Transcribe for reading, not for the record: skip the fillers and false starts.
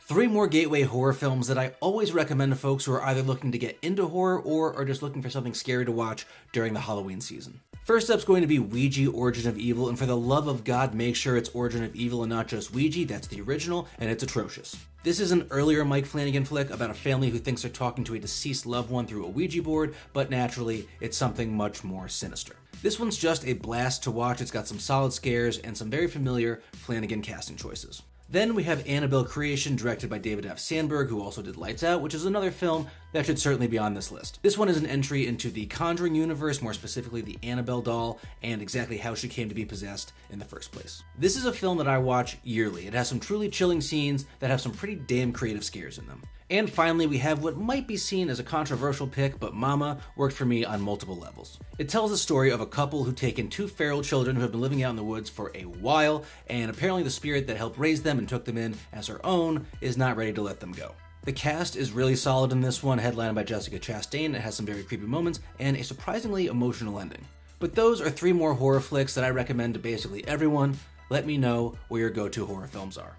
Three more gateway horror films that I always recommend to folks who are either looking to get into horror or are just looking for something scary to watch during the Halloween season. First up's going to be Ouija, Origin of Evil, and for the love of God, make sure it's Origin of Evil and not just Ouija. That's the original, and it's atrocious. This is an earlier Mike Flanagan flick about a family who thinks they're talking to a deceased loved one through a Ouija board, but naturally, it's something much more sinister. This one's just a blast to watch. It's got some solid scares and some very familiar Flanagan casting choices. Then we have Annabelle Creation, directed by David F. Sandberg, who also did Lights Out, which is another film that should certainly be on this list. This one is an entry into the Conjuring universe, more specifically the Annabelle doll, and exactly how she came to be possessed in the first place. This is a film that I watch yearly. It has some truly chilling scenes that have some pretty damn creative scares in them. And finally, we have what might be seen as a controversial pick, but Mama worked for me on multiple levels. It tells the story of a couple who take in two feral children who have been living out in the woods for a while, and apparently the spirit that helped raise them and took them in as her own is not ready to let them go. The cast is really solid in this one, headlined by Jessica Chastain. It has some very creepy moments and a surprisingly emotional ending. But those are three more horror flicks that I recommend to basically everyone. Let me know where your go-to horror films are.